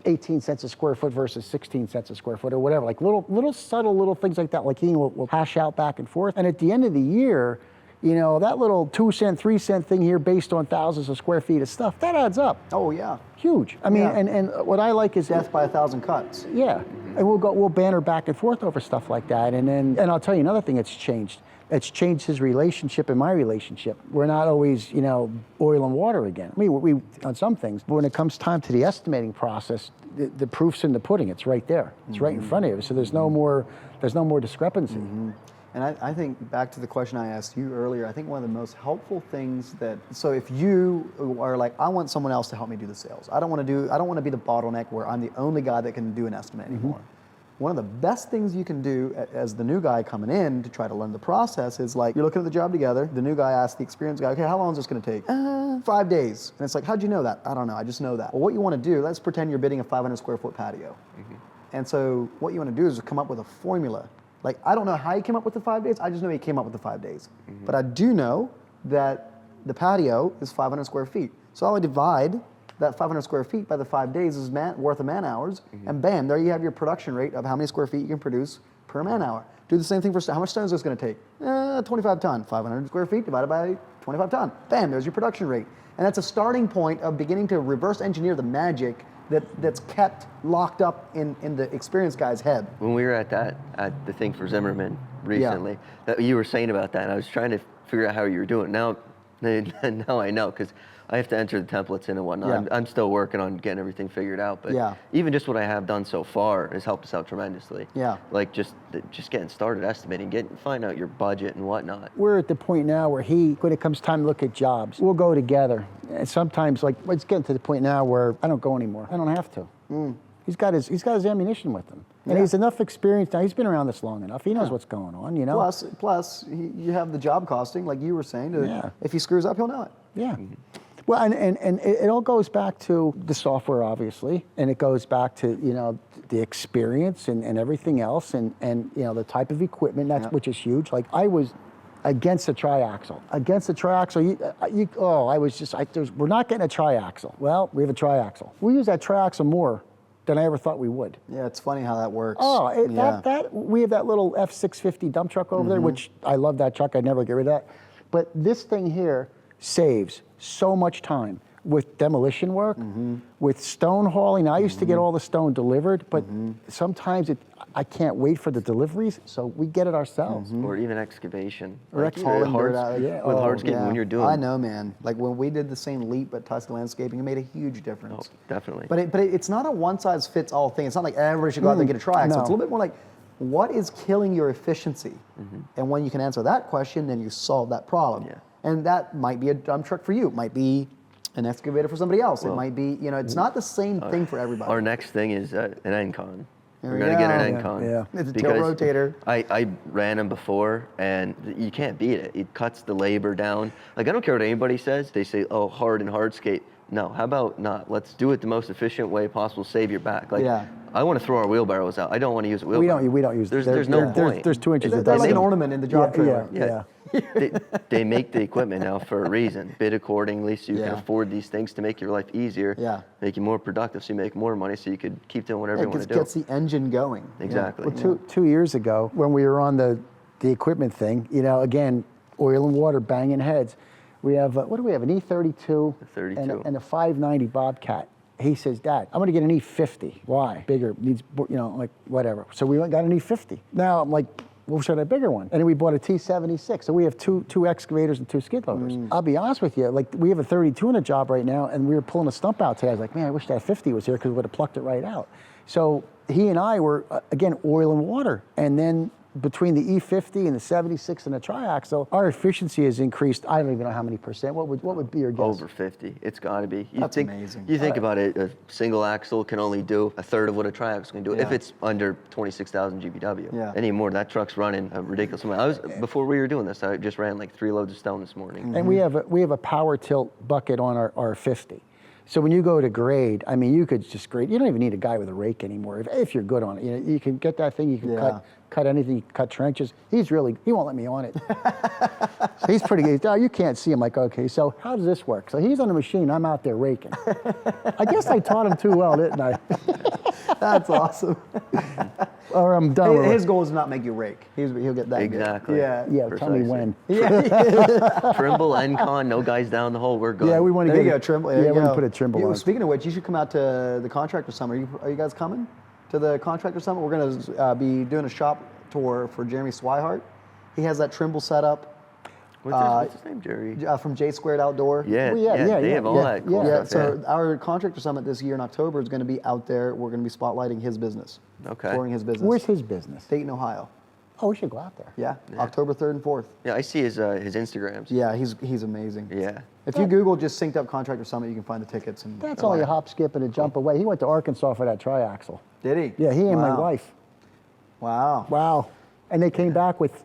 18 cents a square foot versus 16 cents a square foot or whatever. Like little subtle little things like that. Like we'll hash out back and forth. And at the end of the year, that little 2 cent, 3 cent thing here based on thousands of square feet of stuff, that adds up. Oh, yeah. Huge. I mean, Yeah. and what I like is Death by 1,000 cuts. yeah, and we'll banter back and forth over stuff like that, and I'll tell you another thing that's changed. It's changed his relationship and my relationship. We're not always, oil and water again. I mean, we on some things, but when it comes time to the estimating process, the proof's in the pudding. It's right there. It's right in front of you. So there's no more discrepancy. And I think back to the question I asked you earlier, I think one of the most helpful things so if you are like, I want someone else to help me do the sales. I don't want to be the bottleneck where I'm the only guy that can do an estimate anymore. One of the best things you can do as the new guy coming in to try to learn the process is like, you're looking at the job together, the new guy asks the experienced guy, okay, how long is this going to take? 5 days. And it's like, how'd you know that? I don't know, I just know that. Well, what you want to do, let's pretend you're bidding a 500 square foot patio. And so what you want to do is come up with a formula. Like, I don't know how he came up with the 5 days, I just know he came up with the 5 days. But I do know that the patio is 500 square feet. So I would divide that 500 square feet by the 5 days is worth of man hours, and bam, there you have your production rate of how many square feet you can produce per man hour. Do the same thing for stone. How much stone is this going to take? 25 ton. 500 square feet divided by 25 ton. Bam, there's your production rate. And that's a starting point of beginning to reverse engineer the magic that's kept locked up in the experienced guy's head. When we were at the thing for Zimmerman recently, that you were saying about that, and I was trying to figure out how you were doing it. Now I know, because I have to enter the templates in and whatnot. I'm still working on getting everything figured out, but even just what I have done so far has helped us out tremendously. Yeah. Like just getting started estimating, find out your budget and whatnot. We're at the point now where when it comes time to look at jobs, we'll go together. And sometimes, like, it's getting to the point now where I don't go anymore. I don't have to. He's got his ammunition with him. And he's enough experience now. He's been around this long enough. He knows what's going on, you know? Plus, you have the job costing, like you were saying. If he screws up, he'll know it. Yeah. Well, and it all goes back to the software, obviously, and it goes back to, you know, the experience and everything else, and you know, the type of equipment, which is huge. Like, I was against the triaxle. We're not getting a triaxle. Well, we have a triaxle. We use that triaxle more than I ever thought we would. Yeah, it's funny how that works. We have that little F650 dump truck over there, which I love that truck. I'd never get rid of that. But this thing here saves so much time with demolition work, with stone hauling. Now, I used to get all the stone delivered, but sometimes I can't wait for the deliveries, so we get it ourselves. Or even excavation. Or hauling dirt out. With hardscaping, when you're doing. I know, man. Like when we did the same leap at Tusk Landscaping, it made a huge difference. Oh, definitely. But it's not a one-size-fits-all thing. It's not like everybody should go out there and get a triaxle. No. It's a little bit more like, what is killing your efficiency? And when you can answer that question, then you solve that problem. Yeah. And that might be a dump truck for you. It might be an excavator for somebody else. It might be, you know, it's not the same thing for everybody. Our next thing is an Encon. There We're we going to get go. an Encon. Yeah. It's a tail rotator. I ran them before, and you can't beat it. It cuts the labor down. Like, I don't care what anybody says. They say, oh, hard and hardscape. No, how about not? Let's do it the most efficient way possible, save your back. Like, I want to throw our wheelbarrows out. I don't want to use a wheelbarrow. We don't use them. There's no point. There's 2 inches of They're like an dust. ornament in the job trailer. Yeah. They make the equipment now for a reason. Bid accordingly so you can afford these things to make your life easier, make you more productive so you make more money so you could keep doing whatever you want to do. It gets the engine going. Exactly. Well, 2 years ago, when we were on the equipment thing, you know, again, oil and water banging heads. We have, what do we have, an E32 and a 590 Bobcat. He says, Dad, I'm going to get an E50. Why? Bigger, needs, you know, like whatever. So we went and got an E50. Now I'm like, well, we should have a bigger one. And then we bought a T76. So we have two excavators and 2 skid loaders. I'll be honest with you, like we have a 32 in a job right now, and we were pulling a stump out today. I was like, man, I wish that 50 was here because we would have plucked it right out. So he and I were, again, oil and water. And then between the E50 and the 76 and the triaxle, our efficiency has increased, I don't even know how many percent. What would be your guess? Over 50. It's got to be. That's amazing. You think about it, a single axle can only do a third of what a triaxle can do if it's under 26,000 GPW. Yeah. Anymore, that truck's running a ridiculous amount. Before we were doing this, I just ran like 3 loads of stone this morning. And we have a power tilt bucket on our 50. So when you go to grade, I mean, you could just grade. You don't even need a guy with a rake anymore if you're good on it. You know, you can get that thing. You can cut anything. You can cut trenches. He won't let me on it. So he's pretty good. Oh, you can't see him. Like, okay, so how does this work? So he's on the machine. I'm out there raking. I guess I taught him too well, didn't I? That's awesome. Or I'm done. His goal is to not make you rake. He'll get that. Exactly. Good. Yeah. Tell me when. Trimble, Encon, no guys down the hole. We're good. Yeah, we want to There get you go, Trimble. Yeah, we want to put a Trimble on. Speaking of which, you should come out to the Contractor Summit. Are you guys coming to the Contractor Summit? We're going to be doing a shop tour for Jeremy Swihart. He has that Trimble set up. What's his name, Jerry? From J Squared Outdoor. They have all that cool stuff. So our Contractor Summit this year in October is going to be out there. We're going to be spotlighting his business. Okay. Touring his business. Where's his business? Dayton, Ohio. Oh, we should go out there. Yeah. October 3rd and 4th. Yeah, I see his Instagrams. Yeah, he's amazing. Yeah. If you Google just SynkedUP Contractor Summit, you can find the tickets. And That's only a hop, skip, and a jump away. He went to Arkansas for that triaxle. Did he? Yeah, he and my Wow. wife. Wow. Wow. And they came back with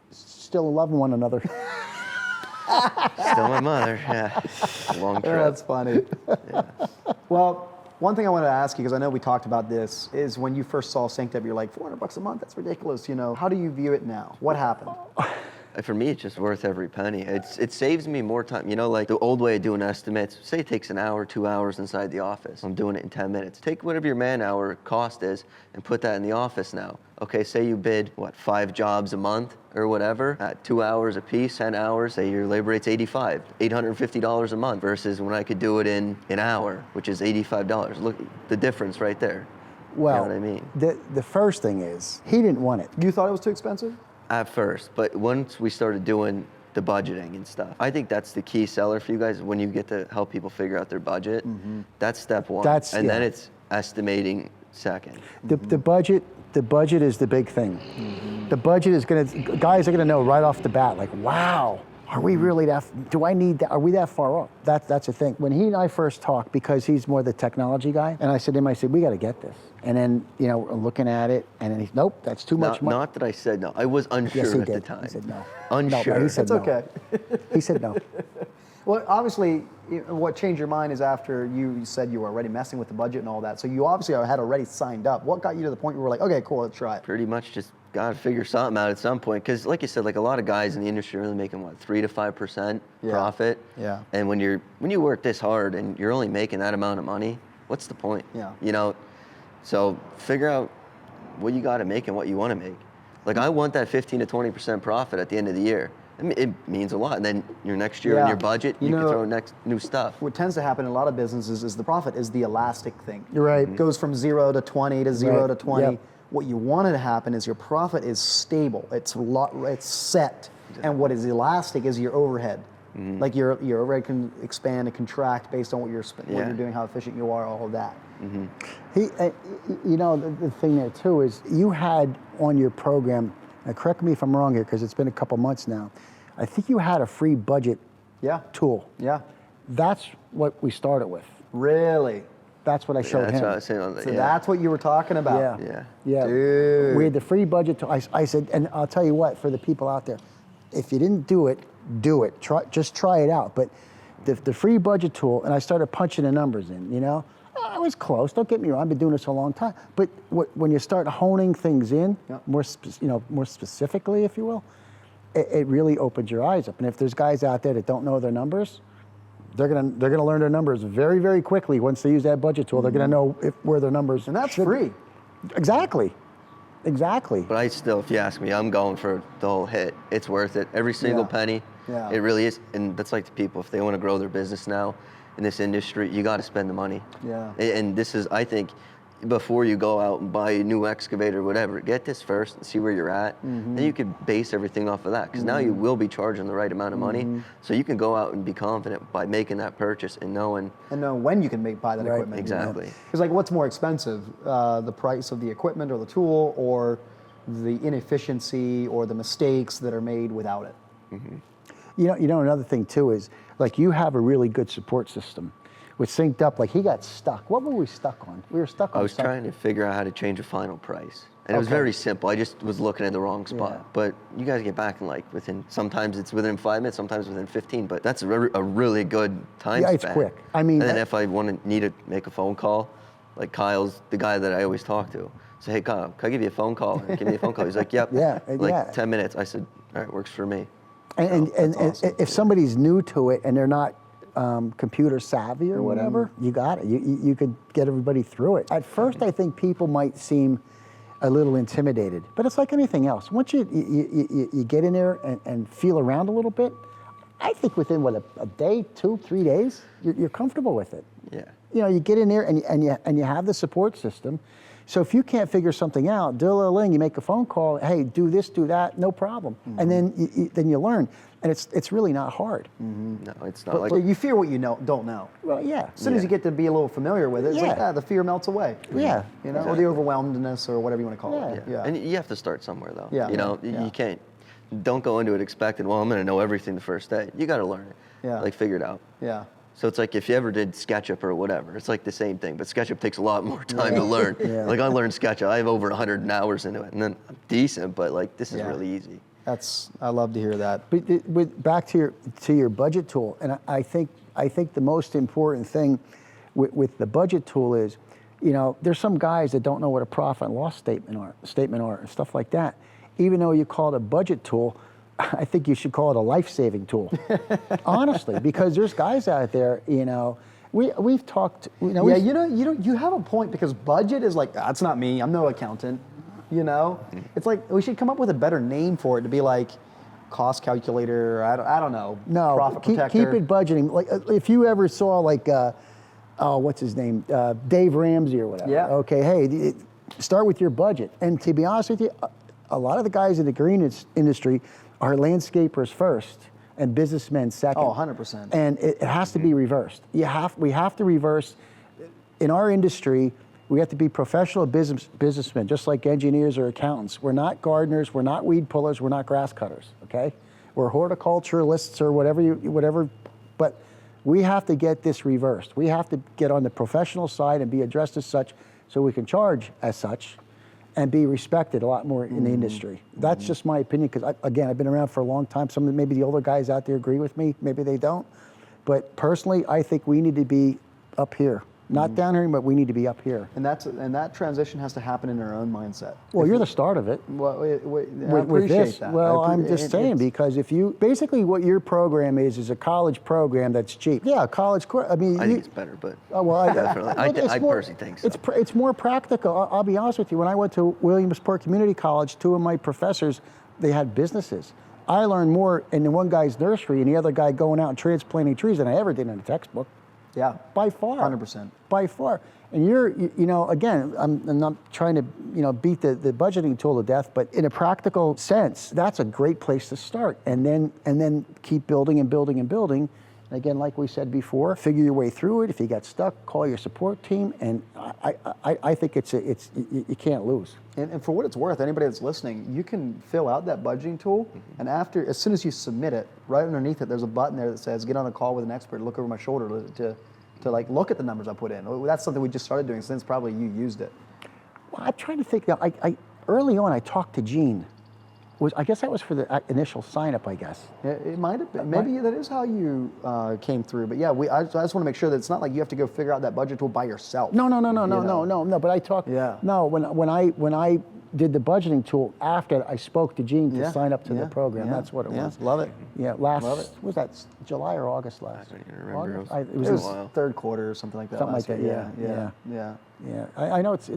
still loving one another. Still my mother, yeah. Long trip. That's funny. Well, one thing I wanted to ask you, because I know we talked about this, is when you first saw SynkedUP, you're like, $400 a month, that's ridiculous. You know, how do you view it now? What happened? For me, it's just worth every penny. It saves me more time. You know, like the old way of doing estimates, say it takes an hour, 2 hours inside the office. I'm doing it in 10 minutes. Take whatever your man-hour cost is and put that in the office now. Okay, say you bid, 5 jobs a month or whatever, at 2 hours a piece, 10 hours, say your labor rate's $850 a month, versus when I could do it in an hour, which is $85. Look, the difference right there. Well, you know what I mean? The first thing is, he didn't want it. You thought it was too expensive? At first, but once we started doing the budgeting and stuff, I think that's the key seller for you guys. When you get to help people figure out their budget, that's step one. Then it's estimating second. The budget is the big thing. The budget is guys are gonna know right off the bat, like, wow, are we really do I need that, are we that far off? That's the thing. When he and I first talked, because he's more the technology guy, and I said to him, we gotta get this. And then, we're looking at it, and then he's, nope, that's too much money. Not that I said no, I was unsure at the time. He said no. Unsure. No, he said It's no. okay. He said no. Well, obviously, what changed your mind is after you said you were already messing with the budget and all that. So you obviously had already signed up. What got you to the point where you were like, okay, cool, let's try it? Pretty much just got to figure something out at some point. Because like you said, like a lot of guys in the industry are only making, 3 to 5% profit. Yeah. And when you work this hard and you're only making that amount of money, what's the point? Yeah. So figure out what you got to make and what you want to make. Like I want that 15 to 20% profit at the end of the year. I mean, it means a lot. And then your next year in your budget, you can throw new stuff. What tends to happen in a lot of businesses is the profit is the elastic thing. You're right. It goes from 0 to 20 to 0 to 20. Yep. What you want to happen is your profit is stable. It's set. And what is elastic is your overhead. Like your overhead can expand and contract based on what you're doing, how efficient you are, all of that. The thing there too is you had on your program, now correct me if I'm wrong here because it's been a couple months now, I think you had a free budget tool. Yeah. That's what we started with. Really? That's what I showed that's him. what I was saying on the, So that's what you were talking about. Yeah. Dude. We had the free budget tool. I said, and I'll tell you what, for the people out there, if you didn't do it, do it. Just try it out. But the free budget tool, and I started punching the numbers in, I was close, don't get me wrong, I've been doing this a long time. But when you start honing things in, more specifically, if you will, it really opens your eyes up. And if there's guys out there that don't know their numbers, they're gonna learn their numbers very, very quickly. Once they use that budget tool, they're gonna know where their numbers And that's should free. be. Exactly. But I still, if you ask me, I'm going for the whole hit. It's worth it. Every single penny. Yeah. It really is. And that's like the people, if they want to grow their business now in this industry, you got to spend the money. Yeah. And this is, I think, before you go out and buy a new excavator or whatever, get this first and see where you're at. Then you can base everything off of that. Because now you will be charging the right amount of money. So you can go out and be confident by making that purchase and knowing. And know when you can buy that equipment. Exactly. Because what's more expensive, the price of the equipment or the tool, or the inefficiency or the mistakes that are made without it? Another thing too is, like, you have a really good support system. With SynkedUP, like, he got stuck. What were we stuck on? We were stuck on I was trying to figure out how to change a final price. And it was very simple. I just was looking at the wrong spot. But you guys get back in sometimes it's within 5 minutes, sometimes within 15, but that's a really good time span. It's quick. I mean, and then if I need to make a phone call, like Kyle's the guy that I always talk to. Say, hey Kyle, can I give you a phone call? And give me a phone call. He's like, yep. 10 minutes. I said, all right, works for me. And awesome. If somebody's new to it and they're not computer savvy or whatever, you got it. You could get everybody through it. At first, I think people might seem a little intimidated, but it's like anything else. Once you get in there and feel around a little bit, I think within a day, 2, 3 days, you're comfortable with it. Yeah. You get in there and you have the support system. So if you can't figure something out, you make a phone call. Hey, do this, do that, no problem. And then you learn, and it's really not hard. No, it's not. But you fear what you don't know. Well, yeah. As soon as you get to be a little familiar with it, it's like, the fear melts away. Yeah. Or the overwhelmedness, or whatever you want to call it. And you have to start somewhere, though. Yeah. You can't. Don't go into it expecting, I'm going to know everything the first day. You got to learn it. Yeah. Like, figure it out. Yeah. So it's like if you ever did SketchUp or whatever, it's like the same thing, but SketchUp takes a lot more time to learn. Like, I learned SketchUp, I have over 100 hours into it, and then I'm decent, but like, this is really easy. I love to hear that. But back to your budget tool, and I think the most important thing with the budget tool is, there's some guys that don't know what a profit and loss statement are and stuff like that. Even though you call it a budget tool, I think you should call it a life-saving tool. Honestly, because there's guys out there, we've talked, Yeah, you have a point, because budget is like, that's not me, I'm no accountant, It's like, we should come up with a better name for it, to be like cost calculator, I don't know, no, profit keep protector. it budgeting. Like, if you ever saw like, what's his name, Dave Ramsey or whatever. Yeah. Okay, hey, start with your budget. And to be honest with you, a lot of the guys in the green industry are landscapers first and businessmen second. Oh, 100%. And it has to be reversed. We have to reverse. In our industry, we have to be professional businessmen, just like engineers or accountants. We're not gardeners, we're not weed pullers, we're not grass cutters, okay? We're horticulturalists or whatever, but we have to get this reversed. We have to get on the professional side and be addressed as such, so we can charge as such and be respected a lot more in the industry. That's just my opinion, because again, I've been around for a long time. Maybe the older guys out there agree with me, maybe they don't. But personally, I think we need to be up here. Not down here, but we need to be up here. And that transition has to happen in our own mindset. Well, you're the start of it. Well, I with appreciate this. that. Well, I'm just saying, because if you, basically what your program is a college program that's cheap. Yeah, college course. I mean, I think it's better, but definitely. I personally think so. It's more practical. I'll be honest with you. When I went to Williamsport Community College, two of my professors, they had businesses. I learned more in the one guy's nursery and the other guy going out and transplanting trees than I ever did in a textbook. Yeah. By far. 100%. By far. And again, I'm not trying to, beat the budgeting tool to death, but in a practical sense, that's a great place to start. And then keep building and building and building. And again, like we said before, figure your way through it. If you got stuck, call your support team. And I think you can't lose. And for what it's worth, anybody that's listening, you can fill out that budgeting tool, and as soon as you submit it, right underneath it, there's a button there that says, get on a call with an expert, look over my shoulder to like look at the numbers I put in. That's something we just started doing since probably you used it. Well, I'm trying to think. I early on, I talked to Gene. I guess that was for the initial sign up, I guess. It might have been. Maybe that is how you came through. But yeah, I just want to make sure that it's not like you have to go figure out that budget tool by yourself. No. But I talked. Yeah. No, when I did the budgeting tool after I spoke to Gene to sign up to the program. That's what it was. Love it. Yeah. Was that July or August last? I don't even remember. August? It was It was third quarter or something like that. Something like that. year. Yeah. I know it's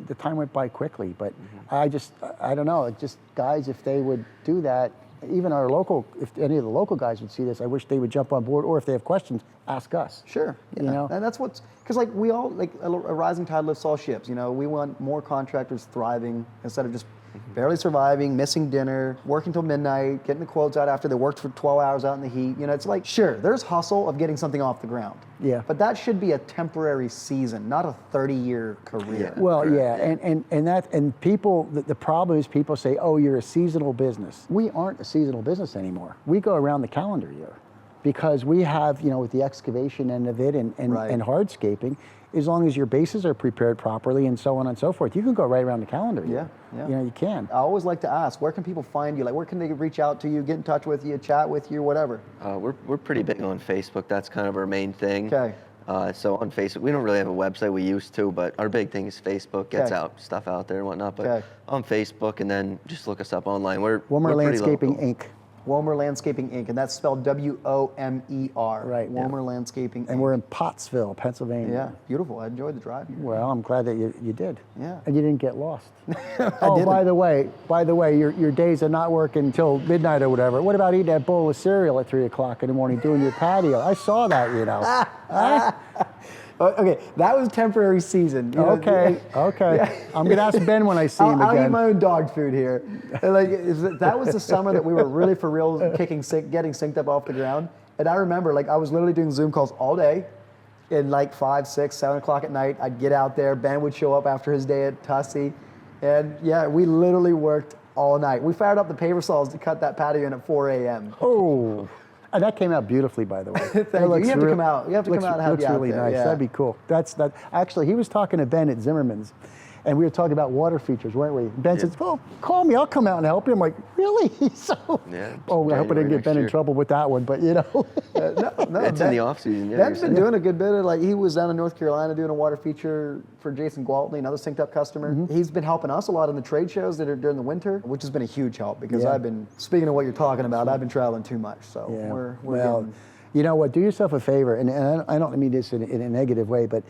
the time went by quickly, but I don't know. Just guys, if they would do that, even if any of the local guys would see this, I wish they would jump on board, or if they have questions, ask us. Sure. Yeah. And that's because like we all, like a rising tide lifts all ships. We want more contractors thriving instead of just barely surviving, missing dinner, working till midnight, getting the quotes out after they worked for 12 hours out in the heat. It's like, sure, there's hustle of getting something off the ground. Yeah. But that should be a temporary season, not a 30-year career. Yeah. Well, and people, the problem is people say, oh, you're a seasonal business. We aren't a seasonal business anymore. We go around the calendar year, because we have, with the excavation end of it and hardscaping, as long as your bases are prepared properly and so on and so forth, you can go right around the calendar year. Yeah. You can. I always like to ask, where can people find you? Like, where can they reach out to you, get in touch with you, chat with you, whatever? We're pretty big on Facebook. That's kind of our main thing. Okay. So on Facebook, we don't really have a website. We used to, but our big thing is Facebook. Gets out stuff out there and whatnot. But on Facebook, and then just look us up online. We're Womer pretty Landscaping local. Inc. Womer Landscaping Inc., and that's spelled W-O-M-E-R. Right. Womer Landscaping Inc. And we're in Pottsville, Pennsylvania. Yeah, beautiful. I enjoyed the drive here. Well, I'm glad that you did. Yeah. And you didn't get lost. didn't. By the way, your days are not working until midnight or whatever. What about eating that bowl of cereal at 3 o'clock in the morning doing your patio? I saw that, Huh? Okay, that was temporary season. Okay. Yeah. I'm gonna ask Ben when I see him again. I'll eat my own dog food here. That was the summer that we were really for real getting SynkedUP off the ground. And I remember, I was literally doing Zoom calls all day. And 5, 6, 7 o'clock at night, I'd get out there. Ben would show up after his day at Tussey, and we literally worked all night. We fired up the paver saws to cut that patio in at 4 a.m. Oh. And that came out beautifully, by the way. Thank you. You have to come out. You have to come out and have you out really there. Nice. Yeah. That'd be cool. Actually, he was talking to Ben at Zimmerman's, And we were talking about water features, weren't we? Ben says, well, call me, I'll come out and help you. I'm like, really? So, yeah, I hope I didn't get Ben in trouble with that one, but you know. No, it's in the off season. Yeah, Ben's been doing a good bit of, like, he was down in North Carolina doing a water feature for Jason Gwaltney, another SynkedUp customer. He's been helping us a lot in the trade shows that are during the winter, which has been a huge help because I've been, speaking of what you're talking about, I've been traveling too much. So we're getting, you know what, do yourself a favor, and I don't mean this in a negative way, but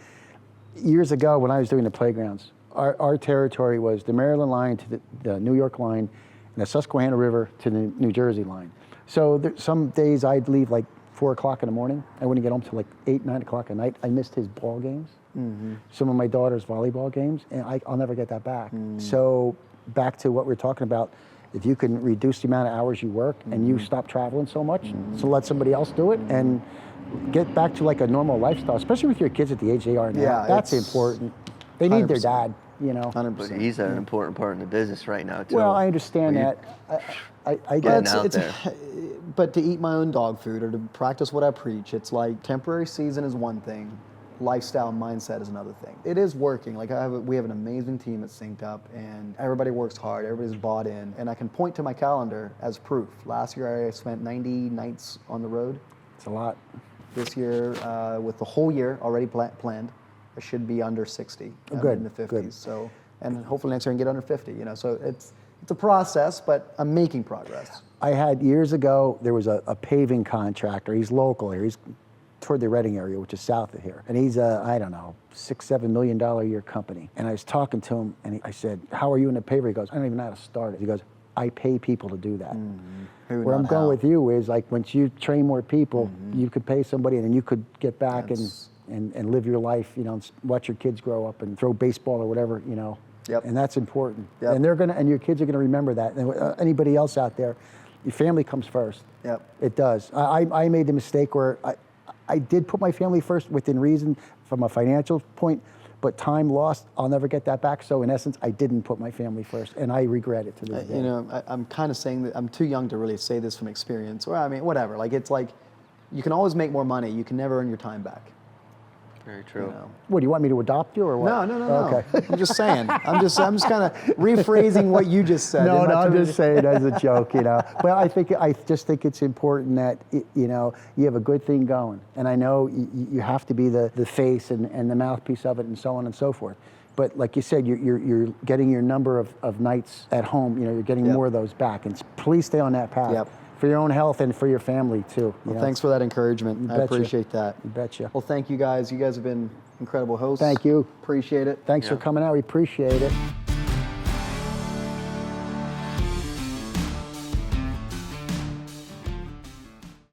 years ago when I was doing the playgrounds, our territory was the Maryland line to the New York line and the Susquehanna River to the New Jersey line. So some days I'd leave like 4 o'clock in the morning. I wouldn't get home till like 8, 9 o'clock at night. I missed his ball games, some of my daughter's volleyball games, and I'll never get that back. So back to what we're talking about, if you can reduce the amount of hours you work and you stop traveling so much, so let somebody else do it and get back to like a normal lifestyle, especially with your kids at the age they are now. Yeah, that's important. They need 100%. their dad, you know. 100%. But he's an important part in the business right now too. Well, I understand that. I Getting get out there. But to eat my own dog food or to practice what I preach, it's like temporary season is one thing, lifestyle mindset is another thing. It is working. Like we have an amazing team at SynkedUP, and everybody works hard. Everybody's bought in, and I can point to my calendar as proof. Last year I spent 90 nights on the road. It's a lot. This year, with the whole year already planned, I should be under 60. I'm Good, in the 50s. good. So, and hopefully next year I can get under 50. You know, so it's a process, but I'm making progress. I had years ago, there was a paving contractor. He's local here. He's toward the Reading area, which is south of here. And he's a, I don't know, $6-7 million a year company. And I was talking to him, and I said, how are you in the paver? He goes, I don't even know how to start it. He goes, I pay people to do that. Where I'm going with you is, like, once you train more people, you could pay somebody, and then you could get back and live your life, you know, and watch your kids grow up and throw baseball or whatever, you know. Yep. And that's important. Yep. And and your kids are gonna remember that. And anybody else out there, your family comes first. Yep. It does. I made the mistake where I did put my family first within reason from a financial point, but time lost, I'll never get that back. So in essence, I didn't put my family first, and I regret it to this day. You know, I'm kind of saying that I'm too young to really say this from experience, or I mean, whatever. Like, it's like, you can always make more money. You can never earn your time back. Very true. You know? What, do you want me to adopt you or what? No. Okay. I'm just saying. I'm just kind of rephrasing what you just said. No, I'm just saying as a joke, you know. But I just think it's important that, you know, you have a good thing going. And I know you have to be the face and the mouthpiece of it and so on and so forth. But like you said, you're getting your number of nights at home, you know, you're getting more of those back. And please stay on that path. Yep. For your own health and for your family too. Well, thanks for that encouragement. I appreciate that. You betcha. Well, thank you guys. You guys have been incredible hosts. Thank you. Appreciate it. Thanks for coming out. We appreciate it.